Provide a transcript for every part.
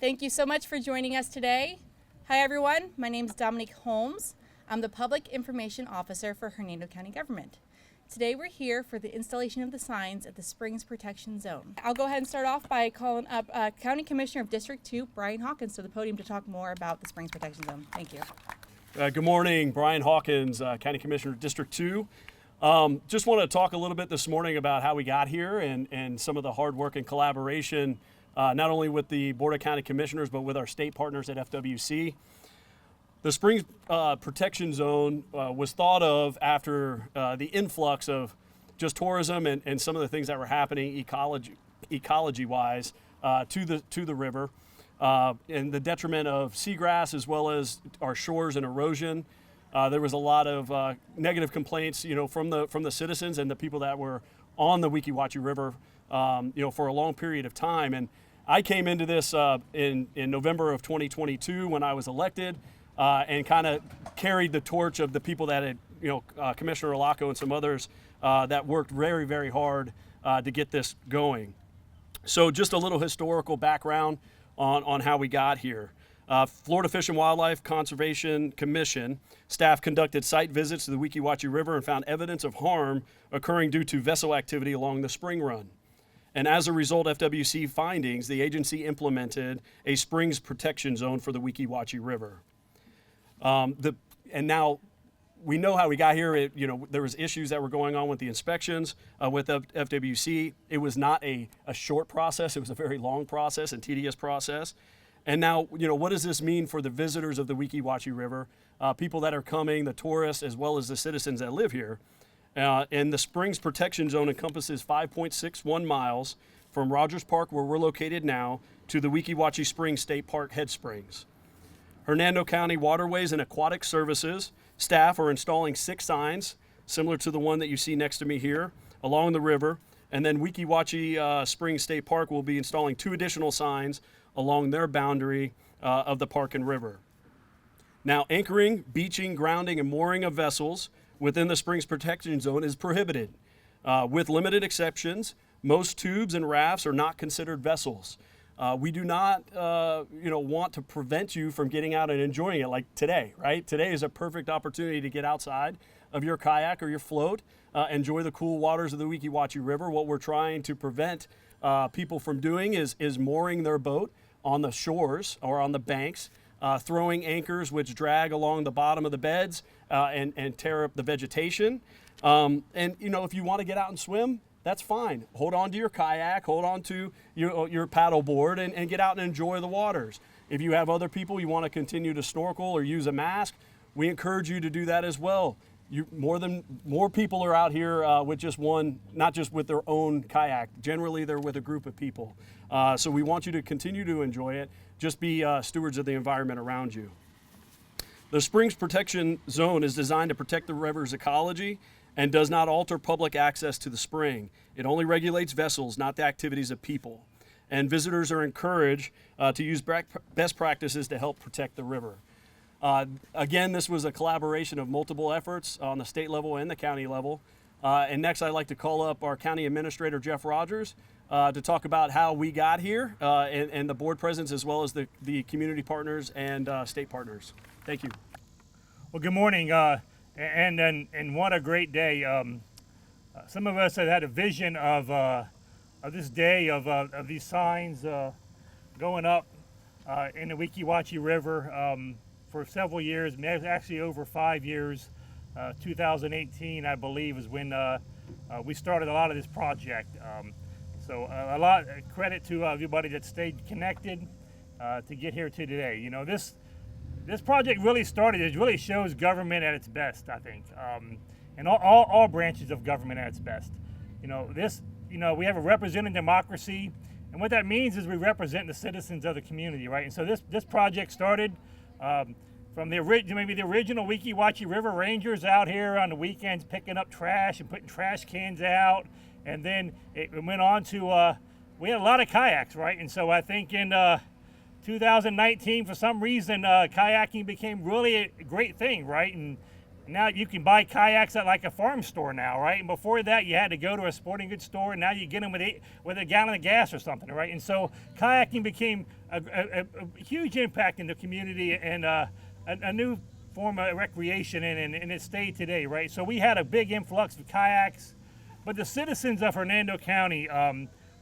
Thank you so much for joining us today. Hi everyone, my name is Dominique Holmes. I'm the Public Information Officer for Hernando County Government. Today we're here for the installation of the signs at the Springs Protection Zone. I'll go ahead and start off by calling up County Commissioner of District 2, Brian Hawkins, to the podium to talk more about the Springs Protection Zone. Thank you. Good morning, Brian Hawkins, County Commissioner of District 2. Just want to talk a little bit this morning about how we got here and some of the hard work and collaboration, not only with the Board of County Commissioners, but with our state partners at FWC. The Springs Protection Zone was thought of after the influx of just tourism and some of the things that were happening ecology-wise to the river, and the detriment of seagrass as well as our shores and erosion. There was a lot of negative complaints, from the citizens and the people that were on the Weeki Wachee River, for a long period of time. And I came into this in November of 2022 when I was elected, and kind of carried the torch of the people that had, Commissioner Olaco and some others that worked very, very hard to get this going. So just a little historical background on how we got here. Florida Fish and Wildlife Conservation Commission staff conducted site visits to the Weeki Wachee River and found evidence of harm occurring due to vessel activity along the spring run. And as a result of FWC findings, the agency implemented a springs protection zone for the Weeki Wachee River. And now we know how we got here. There was issues that were going on with the inspections with FWC. It was not a short process. It was a very long process and tedious process. And now, what does this mean for the visitors of the Weeki Wachee River, people that are coming, the tourists, as well as the citizens that live here? And the Springs Protection Zone encompasses 5.61 miles from Rogers Park, where we're located now, to the Weeki Wachee Springs State Park headsprings. Hernando County Waterways and Aquatic Services staff are installing 6 signs, similar to the one that you see next to me here, along the river. And then Weeki Wachee Springs State Park will be installing 2 additional signs along their boundary of the park and river. Now, anchoring, beaching, grounding, and mooring of vessels within the Springs Protection Zone is prohibited. With limited exceptions, most tubes and rafts are not considered vessels. We do not, want to prevent you from getting out and enjoying it like today, right? Today is a perfect opportunity to get outside of your kayak or your float, enjoy the cool waters of the Weeki Wachee River. What we're trying to prevent people from doing is mooring their boat on the shores or on the banks, throwing anchors which drag along the bottom of the beds and tear up the vegetation. If you want to get out and swim, that's fine. Hold on to your kayak, hold on to your paddle board, and get out and enjoy the waters. If you have other people you want to continue to snorkel or use a mask, we encourage you to do that as well. More people are out here with just one, not just with their own kayak. Generally, they're with a group of people. So we want you to continue to enjoy it. Just be stewards of the environment around you. The Springs Protection Zone is designed to protect the river's ecology and does not alter public access to the spring. It only regulates vessels, not the activities of people. And visitors are encouraged to use best practices to help protect the river. Again, this was a collaboration of multiple efforts on the state level and the county level. And next, I'd like to call up our County Administrator, Jeff Rogers, to talk about how we got here and the board presence, as well as the community partners and state partners. Thank you. Well, good morning, and what a great day. Some of us have had a vision of this day, of these signs going up in the Weeki Wachee River for several years, actually over 5 years. 2018, I believe, is when we started a lot of this project. So a lot of credit to everybody that stayed connected to get here to today. This project really started, it really shows government at its best, I think, and all branches of government at its best. We have a representative democracy, and what that means is we represent the citizens of the community, right? And so this project started from the original Weeki Wachee River Rangers out here on the weekends picking up trash and putting trash cans out, and then it went on to, we had a lot of kayaks, right? And so I think in 2019, for some reason, kayaking became really a great thing, right? And Now you can buy kayaks at like a farm store now, right? And before that, you had to go to a sporting goods store, and now you get them with a gallon of gas or something, right? And so kayaking became a huge impact in the community and a new form of recreation, and it stayed today, right? So we had a big influx of kayaks, but the citizens of Hernando County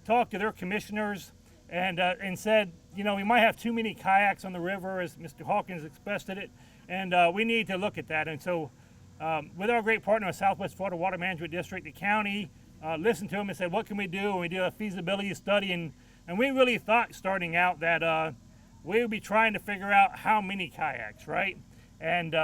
talked to their commissioners and said, you know, we might have too many kayaks on the river, as Mr. Hawkins expressed it, and we need to look at that. And so with our great partner, Southwest Florida Water Management District, the county listened to them and said, what can we do? And we did a feasibility study, and we really thought starting out that we would be trying to figure out how many kayaks, right? And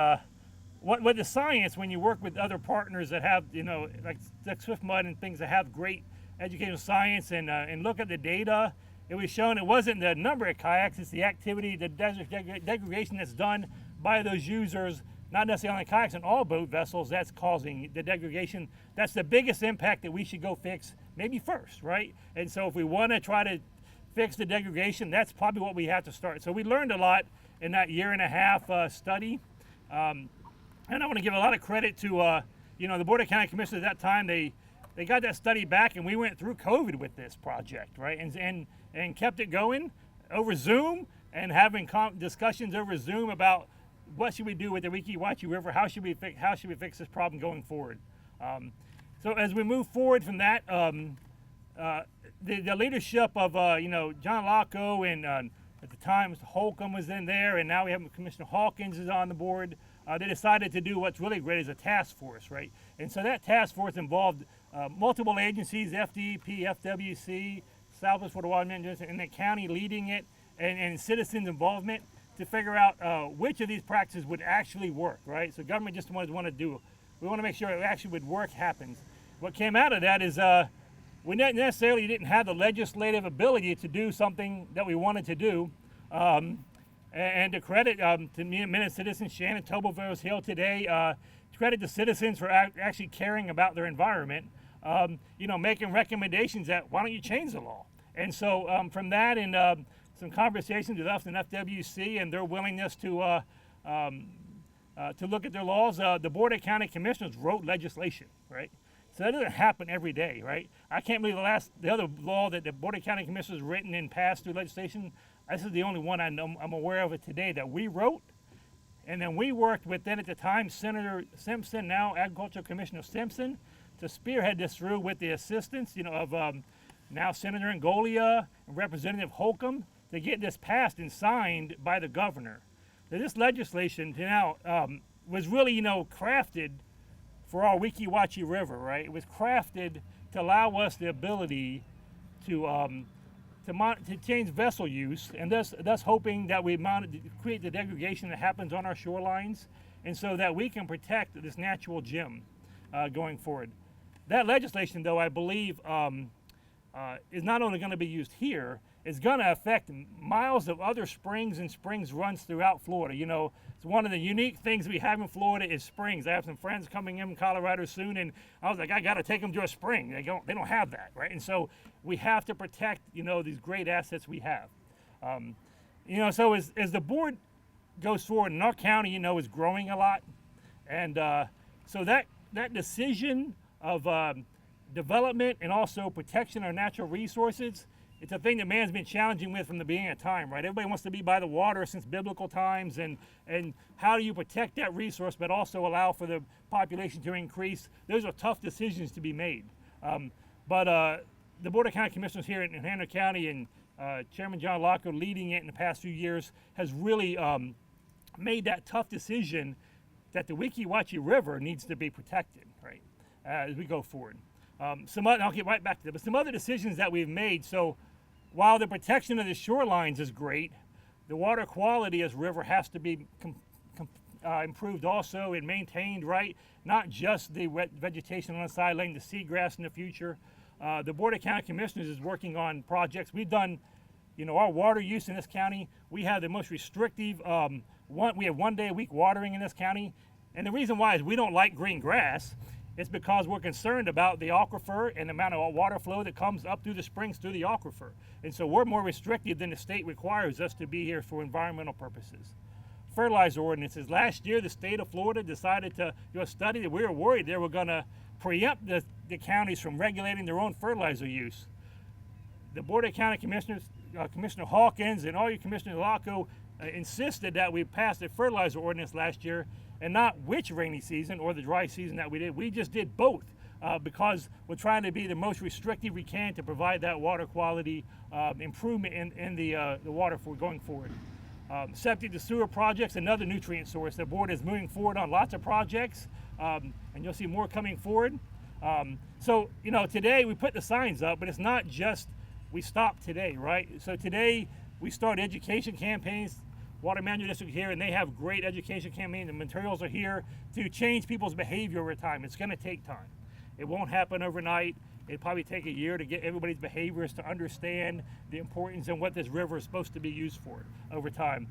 what the science, when you work with other partners that have, you know, like Swift Mud and things that have great educational science and look at the data, it was shown it wasn't the number of kayaks, it's the activity, the degradation that's done by those users, not necessarily on kayaks and all boat vessels, that's causing the degradation. That's the biggest impact that we should go fix maybe first, right? And so if we want to try to fix the degradation, that's probably what we have to start. So we learned a lot in that year and a half study. And I want to give a lot of credit to, you know, the Board of County Commissioners at that time. They got that study back, and we went through COVID with this project, right? And kept it going over Zoom and having discussions over Zoom about what should we do with the Weeki Wachee River? How should we fix this problem going forward? So as we move forward from that, the leadership of you know, John Locko and at the time Mr. Holcomb was in there, and now we have Commissioner Hawkins is on the board. They decided to do what's really great is a task force, right? And so that task force involved multiple agencies, FDEP, FWC, Southwest Florida Water Management, and the county leading it, and citizens' involvement to figure out which of these practices would actually work, right? So government just want to do. We want to make sure it actually would work happens. What came out of that is we not necessarily didn't have the legislative ability to do something that we wanted to do. And to credit to Minute Citizens, Shannon Toblerville's Hill today, to credit the citizens for actually caring about their environment, you know, making recommendations that why don't you change the law? And so from that and some conversations with us and FWC and their willingness to look at their laws, the Board of County Commissioners wrote legislation, right? So that doesn't happen every day, right? I can't believe the other law that the Board of County Commissioners written and passed through legislation, this is the only one I'm aware of it today that we wrote. And then we worked with then at the time Senator Simpson, now Agricultural Commissioner Simpson, to spearhead this through with the assistance, you know, of now Senator Angolia and Representative Holcomb to get this passed and signed by the governor. So this legislation now was really, you know, crafted for our Weeki Wachee River, right? It was crafted to allow us the ability to change vessel use, and thus hoping that we create the degradation that happens on our shorelines, and so that we can protect this natural gem going forward. That legislation, though, I believe is not only going to be used here, it's going to affect miles of other springs and springs runs throughout Florida. You know, it's one of the unique things we have in Florida is springs. I have some friends coming in Colorado soon, and I was like, I got to take them to a spring. They don't have that, right? And so we have to protect, you know, these great assets we have. You know, so as the board goes forward, and our county, you know, is growing a lot, and so that decision of development and also protection of natural resources, it's a thing that man's been challenging with from the beginning of time, right? Everybody wants to be by the water since biblical times, and how do you protect that resource but also allow for the population to increase? Those are tough decisions to be made. But the Board of County Commissioners here in Hernando County and Chairman John Locko leading it in the past few years has really made that tough decision that the Weeki Wachee River needs to be protected, right, as we go forward. I'll get right back to that, but some other decisions that we've made. So while the protection of the shorelines is great, the water quality as river has to be improved also and maintained, right? Not just the wet vegetation on the side, letting the seagrass in the future. The Board of County Commissioners is working on projects. We've done, you know, our water use in this county. We have the most restrictive, we have 1 day a week watering in this county. And the reason why is we don't like green grass. It's because we're concerned about the aquifer and the amount of water flow that comes up through the springs through the aquifer. And so we're more restrictive than the state requires us to be here for environmental purposes. fertilizer ordinances. Last year, the state of Florida decided to do a study that we were worried they were going to preempt the counties from regulating their own fertilizer use. The Board of County Commissioners, Commissioner Hawkins and all your commissioners LACO insisted that we passed a fertilizer ordinance last year, and not which rainy season or the dry season that we did. We just did both because we're trying to be the most restrictive we can to provide that water quality improvement in the water for going forward. Septic to sewer projects, another nutrient source. The board is moving forward on lots of projects, and you'll see more coming forward. So, you know, today we put the signs up, but it's not just we stopped today, right? So today we start education campaigns. Water Management District here, and they have great education campaigns. The materials are here to change people's behavior over time. It's going to take time. It won't happen overnight. It'll probably take a year to get everybody's behaviors to understand the importance and what this river is supposed to be used for over time.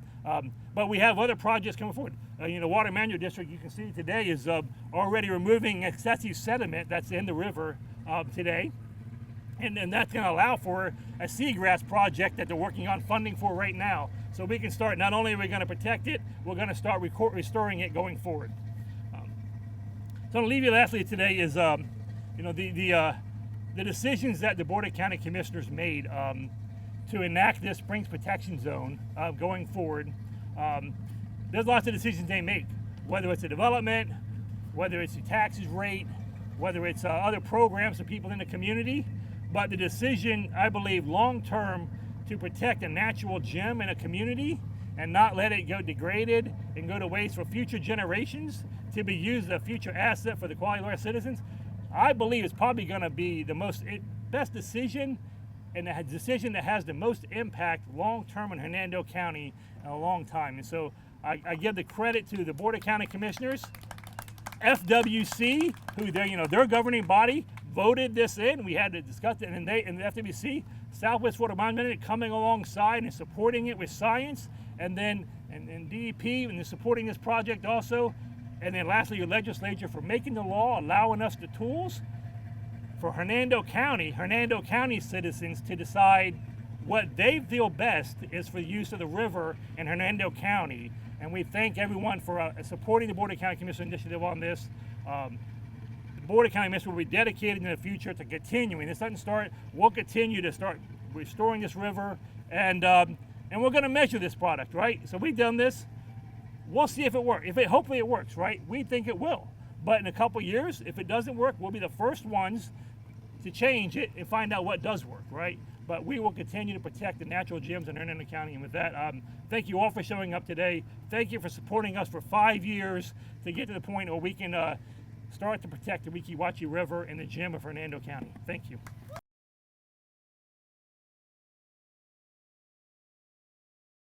But we have other projects coming forward. You know, Water Management District, you can see today, is already removing excessive sediment that's in the river today. And that's going to allow for a seagrass project that they're working on funding for right now. So we can start, not only are we going to protect it, we're going to start restoring it going forward. So I'm going to leave you lastly today is, you know, the decisions that the Board of County Commissioners made to enact this Springs Protection Zone going forward. There's lots of decisions they make, whether it's a development, whether it's a taxes rate, whether it's other programs for people in the community. But the decision, I believe, long-term to protect a natural gem in a community and not let it go degraded and go to waste for future generations to be used as a future asset for the quality of our citizens, I believe it's probably going to be the best decision and the decision that has the most impact long-term in Hernando County in a long time. And so I give the credit to the Board of County Commissioners, FWC, who their governing body voted this in. We had to discuss it, and the FWC, Southwest Florida Environment, coming alongside and supporting it with science, and then and DEP and supporting this project also, and then lastly your legislature for making the law, allowing us the tools for Hernando County citizens to decide what they feel best is for the use of the river in Hernando County. And we thank everyone for supporting the Board of County Commission initiative on this. The Board of County Commissioners will be dedicated in the future to continuing. This doesn't start. We'll continue to start restoring this river, and we're going to measure this product, right? So we've done this. We'll see if it works. Hopefully it works, right? We think it will. But in a couple years, if it doesn't work, we'll be the first ones to change it and find out what does work, right? But we will continue to protect the natural gems in Hernando County. And with that, thank you all for showing up today. Thank you for supporting us for 5 years to get to the point where we can start to protect the Weeki Wachee River and the gem of Hernando County. Thank you.